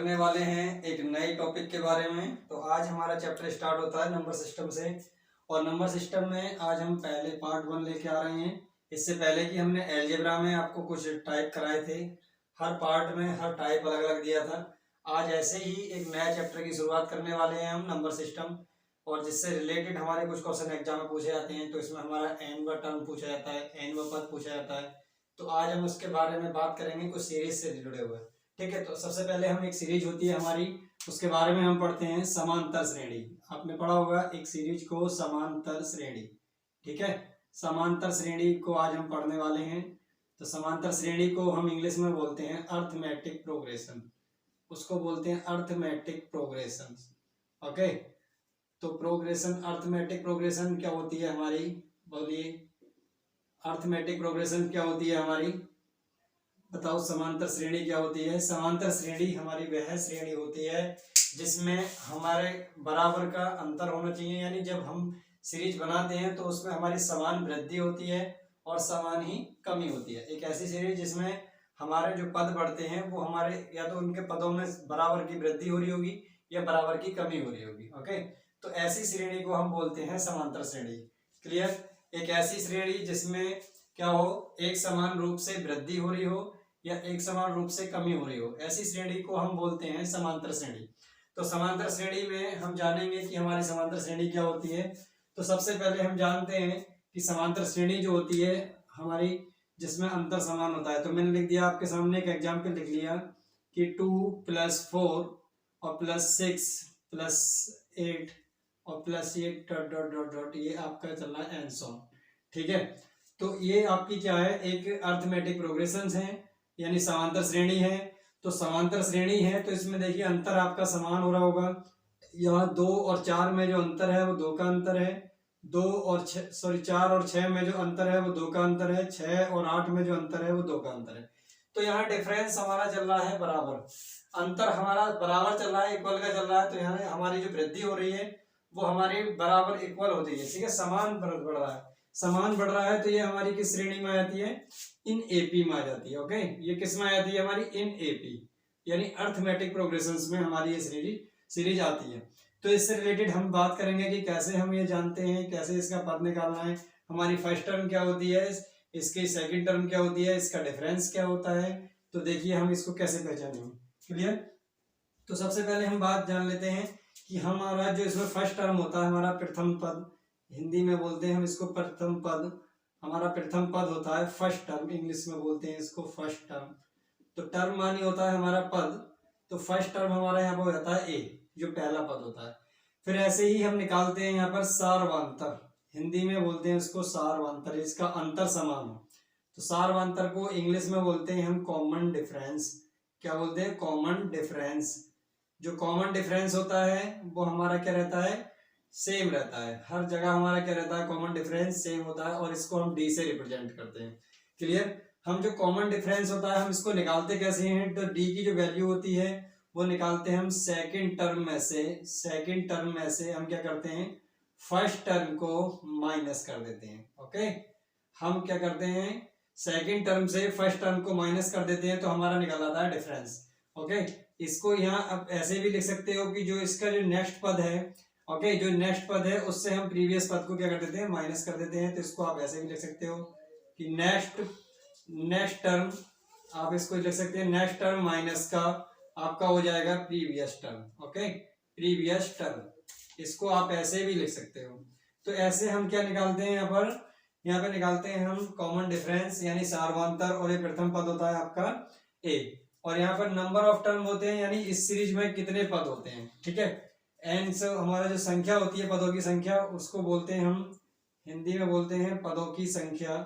करने वाले हैं एक नए टॉपिक के बारे में। तो आज हमारा चैप्टर स्टार्ट होता है नंबर सिस्टम से। और नंबर सिस्टम में आज हम पहले पार्ट 1 लेके आ रहे हैं। इससे पहले कि हमने अलजेब्रा में आपको कुछ टाइप कराए थे, हर पार्ट में हर टाइप अलग अलग दिया था। आज ऐसे ही एक नया चैप्टर की शुरुआत करने वाले हैं हम, नंबर सिस्टम, और जिससे रिलेटेड हमारे कुछ क्वेश्चन एग्जाम में पूछे जाते हैं। तो इसमें हमारा n टर्म पूछा जाता है, n पद पूछा जाता है। तो आज हम उसके बारे में बात करेंगे कुछ सीरीज से जुड़े हुए। ठीक है, तो सबसे पहले हम एक सीरीज होती है हमारी, उसके बारे में हम पढ़ते हैं समांतर श्रेणी। आपने पढ़ा होगा एक सीरीज को, समांतर श्रेणी। ठीक है, समांतर श्रेणी को आज हम पढ़ने वाले हैं। तो समांतर श्रेणी को हम इंग्लिश में बोलते हैं अर्थमेटिक प्रोग्रेशन, उसको बोलते हैं अर्थमेटिक प्रोग्रेशन। ओके, तो प्रोग्रेशन, अर्थमेटिक प्रोग्रेशन क्या होती है हमारी, बोलिए। अर्थमेटिक प्रोग्रेशन क्या होती है हमारी, बताओ। समांतर श्रेणी क्या होती है? समांतर श्रेणी हमारी वह श्रेणी होती है जिसमें हमारे बराबर का अंतर होना चाहिए, यानी जब हम सीरीज बनाते हैं तो उसमें हमारी समान वृद्धि होती है और समान ही कमी होती है। एक ऐसी सीरीज जिसमें हमारे जो पद बढ़ते हैं वो हमारे या तो उनके पदों में बराबर की वृद्धि हो रही होगी या बराबर की कमी हो रही होगी। ओके, तो ऐसी श्रेणी को हम बोलते हैं समांतर श्रेणी। क्लियर? एक ऐसी श्रेणी जिसमें क्या हो, एक समान रूप से वृद्धि हो रही हो या एक समान रूप से कमी हो रही हो, ऐसी श्रेणी को हम बोलते हैं समांतर श्रेणी। तो समांतर श्रेणी में हम जानेंगे कि हमारी समांतर श्रेणी क्या होती है। तो सबसे पहले हम जानते हैं कि समांतर श्रेणी जो होती है हमारी, जिसमें अंतर समान होता है। तो मैंने लिख दिया आपके सामने, एक एग्जाम्पल लिख लिया कि 2 + 4 और +6 +8 और +8 डॉट डॉट डॉट डॉट, ये आपका चल रहा है एंड। ठीक है, तो ये आपकी क्या है, एक अर्थमेटिक प्रोग्रेशन है, यानी समांतर श्रेणी है। तो समांतर श्रेणी है तो इसमें देखिए अंतर आपका समान हो रहा होगा। यहाँ 2 और 4 में जो अंतर है वो 2 का अंतर है। 4 और 6 में जो अंतर है वो 2 का अंतर है। 6 और 8 में जो अंतर है वो 2 का अंतर है। तो यहाँ डिफरेंस हमारा चल रहा है बराबर, अंतर हमारा बराबर चल रहा है, इक्वल का चल रहा है। तो यहाँ हमारी जो वृद्धि हो रही है वो हमारी बराबर इक्वल होती है। ठीक है, समान बढ़ रहा है, समान बढ़ रहा है। तो ये हमारी किस श्रेणी में आ जाती है? इन एपी में आ जाती है। ओके, ये किस में आ जाती है हमारी? इन एपी, यानी अर्थमेटिक प्रोग्रेशंस में हमारी ये सीरीज आती है। तो इससे रिलेटेड हम बात करेंगे कि कैसे हम ये जानते हैं, कैसे इसका पद निकालना है, हमारी फर्स्ट टर्म क्या होती है, इसकी सेकंड टर्म क्या होती है, इसका डिफरेंस क्या होता है। तो देखिए हम इसको कैसे पहचानेंगे। क्लियर? तो सबसे पहले हम बात जान लेते हैं कि हमारा जो इसमें फर्स्ट टर्म होता है, हमारा प्रथम पद, हिंदी में बोलते हैं हम इसको प्रथम पद। हमारा प्रथम पद होता है फर्स्ट टर्म, इंग्लिश में बोलते हैं इसको फर्स्ट टर्म। तो टर्म मानी होता है हमारा पद, तो फर्स्ट टर्म हमारा यहाँ पर हो जाता है ए, जो पहला पद होता है। फिर ऐसे ही हम निकालते हैं यहाँ पर सार्वांतर, हिंदी में बोलते हैं इसको सार्वांतर, इसका अंतर समान हो। तो सार्वांतर को इंग्लिश में बोलते हैं हम कॉमन डिफरेंस। क्या बोलते हैं? Common difference. जो कॉमन डिफरेंस होता है वो हमारा क्या रहता है? सेम रहता है। हर जगह हमारा क्या रहता है? कॉमन डिफरेंस सेम होता है, और इसको हम डी से रिप्रेजेंट करते हैं। क्लियर? हम जो कॉमन डिफरेंस होता है हम इसको निकालते कैसे हैं? तो डी की जो वैल्यू होती है वो निकालते हैं हम सेकंड टर्म में से। सेकंड टर्म में से हम क्या करते हैं? फर्स्ट टर्म को माइनस कर देते हैं। ओके, हम क्या करते हैं? सेकंड टर्म से फर्स्ट टर्म को माइनस कर देते हैं, तो हमारा निकल आता है डिफरेंस। ओके, इसको यहाँ अब ऐसे भी लिख सकते हो कि जो इसका जो नेक्स्ट पद है, ओके, जो नेक्स्ट पद है उससे हम प्रीवियस पद को क्या कर देते हैं? माइनस कर देते हैं। तो इसको आप ऐसे भी लिख सकते हो कि नेक्स्ट टर्म, आप इसको लिख सकते हैं नेक्स्ट टर्म माइनस का आपका हो जाएगा previous term. Okay, previous term, इसको आप ऐसे भी लिख सकते हो। तो ऐसे हम क्या निकालते हैं यहाँ पे निकालते हैं हम कॉमन डिफरेंस, यानी सार्वांतर, और ये प्रथम पद होता है आपका ए। और यहाँ पर नंबर ऑफ टर्म होते हैं, यानी इस सीरीज में कितने पद होते हैं। ठीक है, एन से हमारा जो संख्या होती है, पदों की संख्या, उसको बोलते हैं हम, हिंदी में बोलते हैं पदों की संख्या।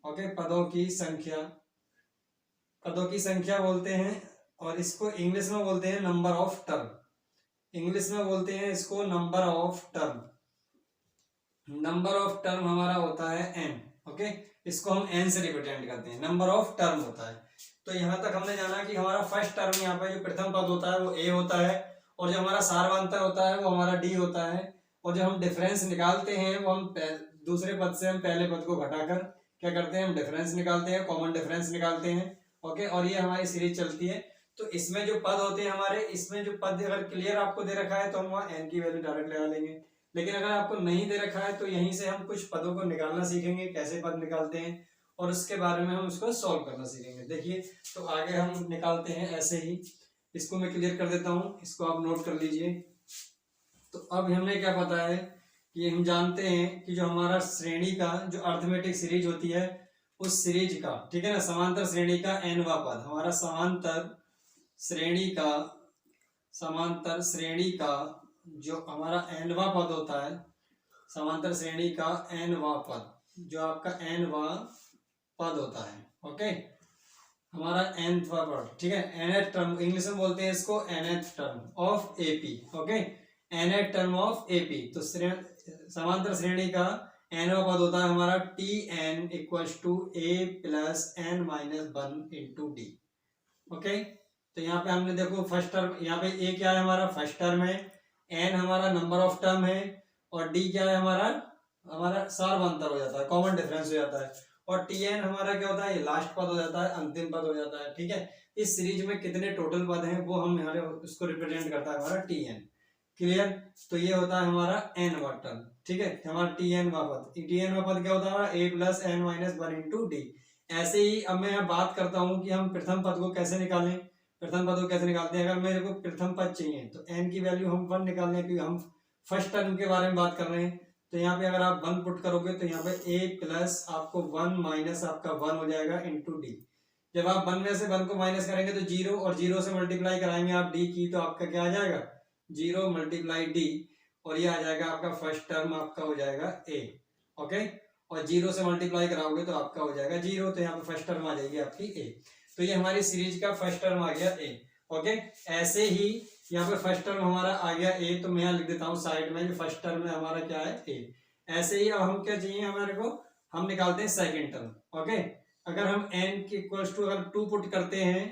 ओके, पदों की संख्या, पदों की संख्या बोलते हैं। और इसको इंग्लिश में बोलते हैं नंबर ऑफ टर्म, इंग्लिश में बोलते हैं इसको number of term. Number of term हमारा होता है एन। ओके, इसको हम एन से रिप्रेजेंट करते हैं, नंबर ऑफ टर्म होता है। तो यहाँ तक हमने जाना कि हमारा फर्स्ट टर्म यहाँ पे जो प्रथम पद होता है वो ए होता है, और जो हमारा सार्वांतर होता है वो हमारा डी होता है। और जो हम डिफरेंस निकालते हैं वो हम दूसरे पद से हम पहले पद को घटाकर क्या करते हैं? हम डिफरेंस निकालते हैं, कॉमन डिफरेंस निकालते हैं। ओके, और ये हमारी सीरीज चलती है। तो इसमें जो पद होते हैं हमारे, इसमें जो पद अगर क्लियर आपको दे रखा है तो हम वहाँ n की वैल्यू डायरेक्ट लगा लेंगे। लेकिन अगर आपको नहीं दे रखा है तो यहीं से हम कुछ पदों को निकालना सीखेंगे, कैसे पद निकालते हैं, और उसके बारे में हम उसको सॉल्व करना सीखेंगे। देखिए तो आगे हम निकालते हैं ऐसे ही। इसको मैं क्लियर कर देता हूँ, इसको आप नोट कर लीजिए। तो अब हमें क्या पता है कि हम जानते हैं कि जो हमारा श्रेणी का जो अर्थमेटिक सीरीज होती है, उस सीरीज का, ठीक है ना, समांतर श्रेणी का nवां पद, हमारा समांतर श्रेणी का जो हमारा nवां पद होता है, समांतर श्रेणी का nवां पद, जो आपका nवां पद होता है, ओके, हमारा nवां पद, ठीक है, nth टर्म, इंग्लिश में बोलते हैं इसको nth term of AP, okay, nth term of AP. तो समांतर श्रेणी का nवां पद होता है हमारा tn equals to a plus n minus 1 into D, okay. तो यहाँ पे हमने देखो फर्स्ट टर्म, यहाँ पे a क्या है हमारा फर्स्ट टर्म है, n हमारा नंबर ऑफ टर्म है, और d क्या है हमारा सार्वंतर हो जाता है, कॉमन डिफरेंस हो जाता है, और tn हमारा क्या होता है, ये लास्ट पद हो जाता है, अंतिम पद हो जाता है, ठीक है। इस सीरीज में कितने टोटल पद हैं वो हम यहाँ उसको रिप्रेजेंट करता है हमारा tn, क्लियर। तो ये होता है हमारा nवां टर्म, ठीक है, हमारा tnवां पद, tnवां पद क्या होता है हमारा a plus n minus 1 into D. ऐसे ही अब मैं यहाँ बात करता हूँ कि हम प्रथम पद को कैसे निकालें। प्रथम पद को कैसे निकालते हैं, अगर मेरे को प्रथम पद चाहिए तो n की वैल्यू हम 1 निकालने हैं, क्योंकि हम फर्स्ट टर्म के बारे में बात कर रहे हैं। तो यहाँ पे अगर आप 1 पुट करोगे तो यहाँ पे a प्लस आपको 1 माइनस आपका 1 हो जाएगा इंटू डी। जब आप 1 में से 1 को माइनस करेंगे तो 0, और 0 से मल्टीप्लाई कराएंगे आप d की, तो आपका क्या आ जाएगा 0 मल्टीप्लाई डी, और ये आ जाएगा आपका फर्स्ट टर्म आपका हो जाएगा a, ओके, और 0 से मल्टीप्लाई कराओगे तो आपका हो जाएगा 0, तो यहाँ पे फर्स्ट टर्म आ जाएगी आपकी a। तो ये हमारी सीरीज का फर्स्ट टर्म आ गया a, ओके। ऐसे ही यहाँ पे फर्स्ट टर्म हमारा आ गया a, तो मैं यहाँ लिख देता हूँ साइड में, जो फर्स्ट टर्म है हमारा क्या है a। ऐसे ही अब हम क्या चाहिए हमारे को, हम निकालते हैं सेकेंड टर्म, ओके। अगर हम n के इक्वल्स टू अगर 2 पुट करते हैं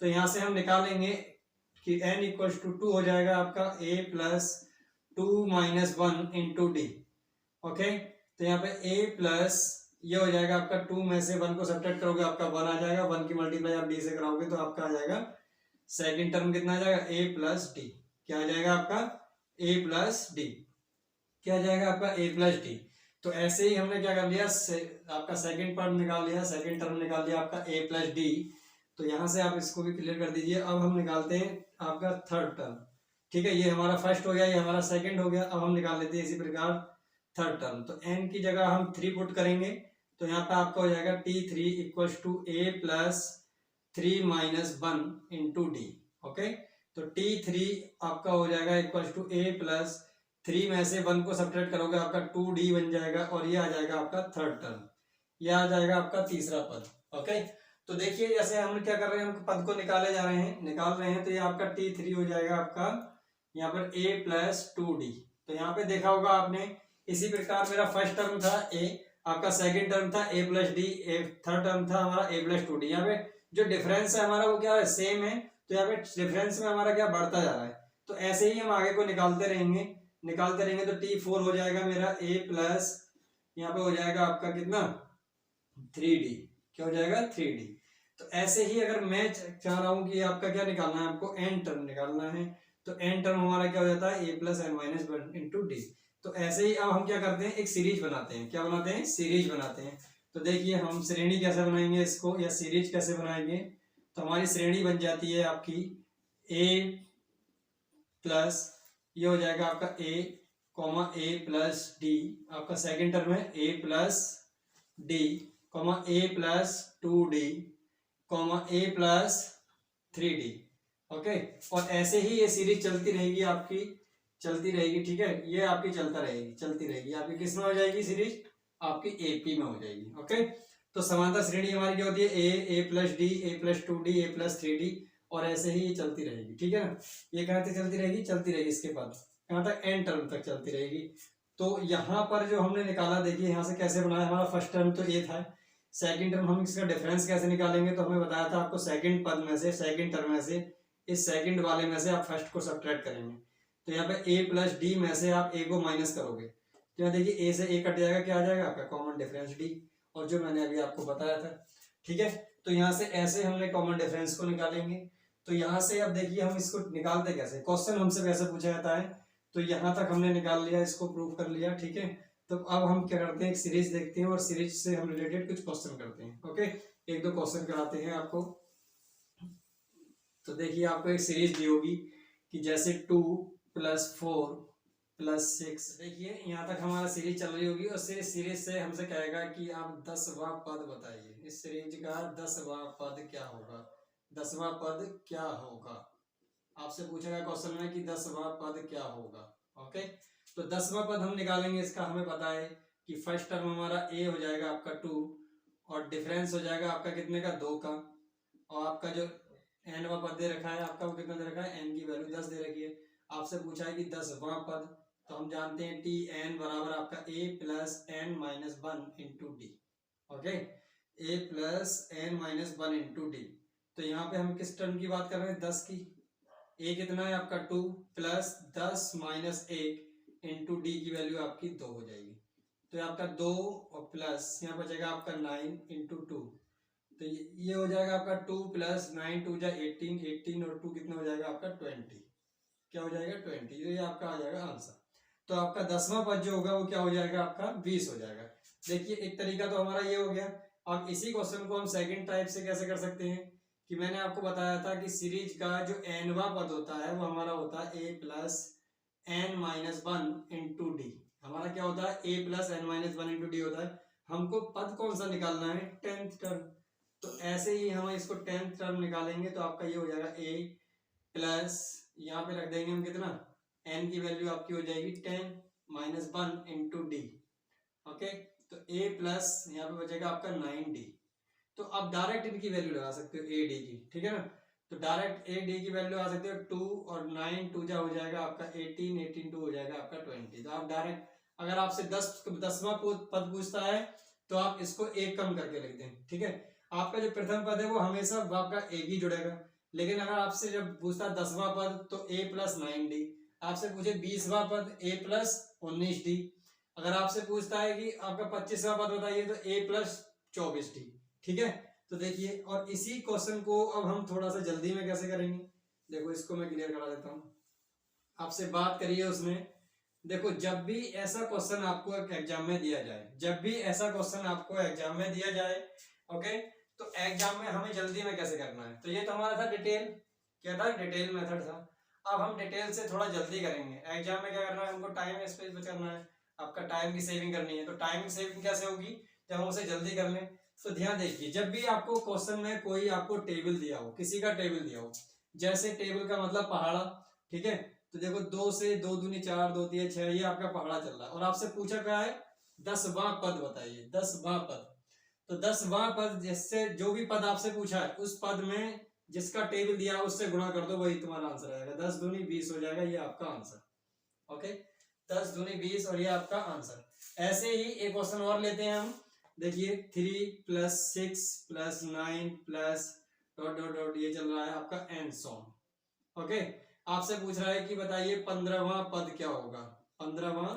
तो यहाँ से हम निकालेंगे कि n इक्वल्स टू 2 हो जाएगा आपका a plus 2 minus 1 into D, okay. तो यहाँ पे a प्लस ये हो जाएगा आपका 2 में से 1 को सब्ट्रैक्ट करोगे आपका 1 आ जाएगा, 1 की मल्टीप्लाई आप d से कराओगे तो आपका आ जाएगा सेकंड टर्म कितना आ जाएगा a प्लस डी, क्या आ जाएगा आपका a प्लस डी, क्या आ जाएगा आपका a प्लस डी। तो ऐसे ही हमने क्या कर लिया, आपका सेकंड टर्म निकाल लिया, सेकंड टर्म निकाल लिया आपका a प्लस डी। तो यहाँ से आप इसको भी क्लियर कर दीजिए। अब हम निकालते हैं आपका थर्ड टर्म, ठीक है, ये हमारा फर्स्ट हो गया, ये हमारा सेकंड हो गया। अब हम निकाल लेते हैं इसी प्रकार थर्ड टर्म। तो n की जगह हम 3 पुट करेंगे, तो यहाँ पे आपका हो जाएगा t3 equals to a plus 3 minus 1 into D, okay. तो t3 आपका हो जाएगा इक्वल्स टू a प्लस 3 में से 1 को सब्ट्रैक्ट करोगे आपका 2d बन जाएगा, और ये आ जाएगा आपका थर्ड टर्म, ये आ जाएगा आपका तीसरा पद, ओके। तो देखिए जैसे हम क्या कर रहे हैं, हम पद को निकाल रहे हैं, तो ये आपका t3 हो जाएगा आपका यहाँ पर a प्लस 2d। तो यहाँ पे देखा होगा आपने, इसी प्रकार मेरा फर्स्ट टर्म था a, आपका सेकंड टर्म था a plus D, third term था हमारा a प्लस 2d। यहाँ पे जो डिफरेंस है हमारा वो क्या है, सेम है, तो यहाँ पे डिफरेंस में हमारा क्या बढ़ता जा रहा है। तो ऐसे ही हम आगे को निकालते रहेंगे तो t4 हो जाएगा मेरा a प्लस यहाँ पे हो जाएगा आपका कितना 3d, क्या हो जाएगा 3d। तो ऐसे ही अगर मैं चाह रहा हूँ कि आपका क्या निकालना है, आपको n टर्म निकालना है, तो n टर्म हमारा क्या हो जाता है a plus n minus 1 into D. तो ऐसे ही अब हम क्या करते हैं, एक सीरीज बनाते हैं, क्या बनाते हैं, सीरीज बनाते हैं। तो देखिए हम श्रेणी कैसे बनाएंगे इसको, या सीरीज कैसे बनाएंगे। तो हमारी श्रेणी बन जाती है आपकी a प्लस ये हो जाएगा आपका a comma a plus D, आपका सेकेंड टर्म है a plus D comma a plus 2d comma a plus 3d, okay. और ऐसे ही ये सीरीज चलती रहेगी आपकी, ठीक है, ये आपकी चलती रहेगी आपकी किस में हो जाएगी सीरीज, आपकी एपी में हो जाएगी, ओके। तो समांतर श्रेणी हमारी क्या होती है a plus D, a plus 2d, a plus 3d, और ऐसे ही ये चलती रहेगी, ठीक है ना। ये कहाँ तक चलती रहेगी, इसके बाद कहाँ तक, n टर्म तक चलती रहेगी। तो यहाँ पर जो हमने निकाला, देखिए यहाँ से कैसे बनाया, हमारा फर्स्ट टर्म तो ये था, सेकंड टर्म हम इसका डिफरेंस कैसे निकालेंगे। तो हमें बताया था आपको सेकंड पद में से, सेकंड टर्म में से, इस सेकंड वाले में से आप फर्स्ट को सब्ट्रैक्ट करेंगे। तो यहाँ पे a प्लस डी में से आप a को माइनस करोगे, तो यहाँ देखिए a से a कट जाएगा, क्या आ जाएगा आपका कॉमन डिफरेंस d, और जो मैंने अभी आपको बताया था, ठीक है। तो यहाँ से ऐसे हमने कॉमन डिफरेंस को निकालेंगे। तो यहाँ से अब देखिए हम इसको निकालते कैसे, क्वेश्चन हमसे कैसे पूछा जाता है। तो यहाँ तक हमने निकाल लिया, इसको प्रूव कर लिया, ठीक है। तो अब हम क्या करते हैं, एक सीरीज देखते हैं और सीरीज से हम रिलेटेड कुछ क्वेश्चन करते हैं। ओके, एक दो क्वेश्चन कराते हैं आपको। तो देखिए आपको एक सीरीज दी होगी कि जैसे 2 + 4 + 6, देखिए यहाँ तक हमारा सीरीज चल रही होगी और सीरीज से हमसे कहेगा कि आप 10वां पद बताइए, इस सीरीज का 10वां पद क्या होगा, 10वां पद क्या होगा। आपसे पूछेगा क्वेश्चन में कि 10वां पद क्या होगा। ओके, तो 10वां पद हम निकालेंगे, इसका हमें पता है कि फर्स्ट टर्म हमारा ए हो जाएगा आपका 2 और डिफरेंस हो जाएगा आपका कितने का, 2 का, और आपका जो n वां पद दे रखा है आपका वो कितना दे रखा है, n की वैल्यू 10 दे रखी है। आपसे पूछा है कि 10वां पद, तो हम जानते हैं Tn बराबर आपका a + n - 1 × d। Okay, a + n - 1 × d। तो यहाँ पे हम किस टर्म की बात कर रहे हैं, 10 की। a कितना है आपका 2 + 10 - 1 × d की वैल्यू आपकी 2 हो जाएगी। तो आपका 2 और प्लस यहाँ बचेगा आपका 9 × 2, तो ये हो जाएगा आपका 2 + 9 2 जा 18, 18 और 2 कितना हो जाएगा आपका 20, क्या हो जाएगा 20। तो ये आपका आ जाएगा आंसर। तो आपका 10वां पद जो होगा वो क्या हो जाएगा आपका 20 हो जाएगा। देखिए एक तरीका तो हमारा ये हो गया। अब इसी क्वेश्चन को हम सेकंड टाइप से कैसे कर सकते हैं कि मैंने आपको बताया था कि सीरीज का जो n वां पद होता है वो हमारा होता है a + n - 1 × d। हमारा क्या होता है, a + n - 1 × d होता है। हमको पद कौन सा निकालना है, 10th टर्म। तो ऐसे ही हम इसको 10th टर्म निकालेंगे तो आपका ये हो जाएगा a प्लस, यहाँ पे रख देंगे हम कितना, n की वैल्यू आपकी हो जाएगी 10 - 1 × d। ओके, तो a प्लस यहाँ पे बचेगा आपका 9d। तो आप डायरेक्ट इनकी वैल्यू लगा सकते हो a d की, ठीक है ना। तो डायरेक्ट a d की वैल्यू आ सकते हो 2 और 9 2 जा हो जाएगा आपका 18, 18 2 हो जाएगा आपका 20। तो आप डायरेक्ट अगर आपसे 10वां पद पूछता है तो आप इसको एक कम करके लिख दें, ठीक है। आपका जो प्रथम पद है वो हमेशा आपका एक ही जुड़ेगा, लेकिन अगर आपसे जब पूछता है 10वां पद तो a + 9d। आपसे पूछे 20वां पद a + 19d। अगर आपसे पूछता है कि आपका 25वां पद बताइए तो a + 24d, ठीक है। तो देखिए, और इसी क्वेश्चन को अब हम थोड़ा सा जल्दी में कैसे करेंगे, देखो इसको मैं क्लियर करा देता हूँ। आपसे बात करिए उसने, देखो जब भी ऐसा क्वेश्चन आपको एग्जाम में दिया जाए, जब भी ऐसा क्वेश्चन आपको एग्जाम में दिया जाए, ओके, तो एग्जाम में हमें जल्दी में कैसे करना है। तो ये तो हमारा था डिटेल, क्या था, डिटेल मेथड था। अब हम डिटेल से थोड़ा जल्दी करेंगे। एग्जाम में क्या करना है, हमको टाइम स्पेस बचाना है, आपका टाइम की सेविंग करनी है। तो टाइम की सेविंग कैसे होगी, जब हम उसे जल्दी कर लें। तो ध्यान देखिए, जब भी आपको क्वेश्चन में कोई आपको टेबल दिया हो, किसी का टेबल दिया हो, जैसे टेबल का मतलब पहाड़ा, ठीक है। तो देखो 2 से 2 दूनी 4 2 3 6, ये आपका पहाड़ा चल रहा है और आपसे पूछा क्या है, 10वां पद बताइए, 10वां पद। तो 10वां पद, जिससे जो भी पद आपसे पूछा है उस पद में जिसका टेबल दिया है उससे गुणा कर दो, वही तुम्हारा आंसर आएगा। 10 दूनी 20 हो जाएगा, ये आपका आंसर। ओके, 10 दूनी 20 और ये आपका आंसर। ऐसे ही एक क्वेश्चन और लेते हैं हम। देखिए 3 + 6 + 9 प्लस डॉट डॉट डॉट, ये चल रहा है आपका एंड सॉन्ग। ओके, आपसे पूछ रहा है कि बताइए 15वां पद क्या होगा, 15वां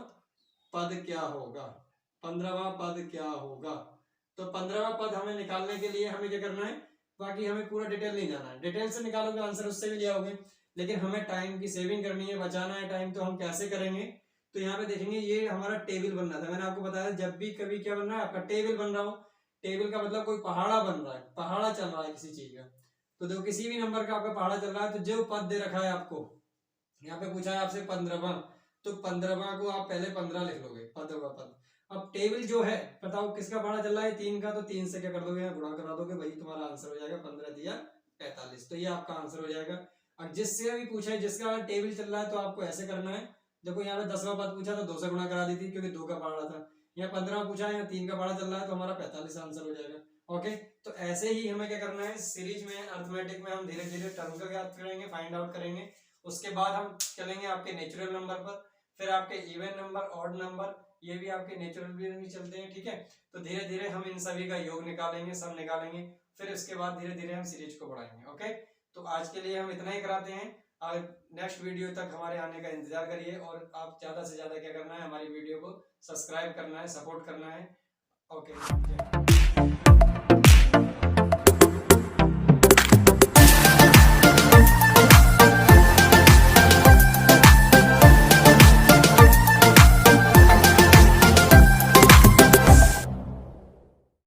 पद क्या होगा, 15वां पद क्या होगा। तो 15वां पद हमें निकालने के लिए हमें क्या करना है, बाकी हमें पूरा डिटेल नहीं जाना है, डिटेल से निकालोगे आंसर उससे भी ले आओगे, लेकिन हमें टाइम की सेविंग करनी है, बचाना है टाइम। तो हम कैसे करेंगे, तो यहाँ पे देखेंगे ये हमारा टेबल बन रहा था। मैंने आपको बताया जब भी कभी क्या बन रहा है, आपका टेबल बन रहा हो, टेबल का मतलब कोई पहाड़ा बन रहा है, पहाड़ा चल रहा है किसी चीज का। तो देखो किसी भी नंबर का आपका पहाड़ा चल रहा है, तो जो पद दे रखा है आपको, यहाँ पे पूछा है आपसे 15वां, तो 15वां को आप पहले 15 लिख लोगे, पद होगा पद। अब टेबल जो है, बताओ किसका पहाड़ा चल रहा है, 3 का, तो 3 से क्या कर दोगे, यहाँ गुणा करा दोगे, वही तुम्हारा आंसर हो जाएगा। 15 दिया 45, तो ये आपका आंसर हो जाएगा। अब जिससे भी पूछा है, जिसका टेबल चल रहा है, तो आपको ऐसे करना है। देखो यहाँ पे 10वां पद पूछा तो 2 से गुणा करा दी थी, क्योंकि 2 का पहाड़ा था। यहाँ 15 पूछा है, यहाँ 3 का पहाड़ा चल रहा है, तो हमारा 45 आंसर हो जाएगा। ओके, तो ऐसे ही हमें क्या करना है, सीरीज में अर्थमेटिक में हम धीरे धीरे टर्म का ज्ञात करेंगे, फाइंड आउट करेंगे। उसके बाद हम चलेंगे आपके नेचुरल नंबर पर, फिर आपके इवन नंबर, ऑड नंबर, ये भी आपके नेचुरल भी चलते हैं, ठीक है। तो धीरे धीरे हम इन सभी का योग निकालेंगे, सब निकालेंगे, फिर उसके बाद धीरे धीरे हम सीरीज को बढ़ाएंगे। ओके, तो आज के लिए हम इतना ही कराते हैं। और नेक्स्ट वीडियो तक हमारे आने का इंतजार करिए, और आप ज्यादा से ज्यादा क्या करना है, हमारी वीडियो को सब्सक्राइब करना है, सपोर्ट करना है। ओके।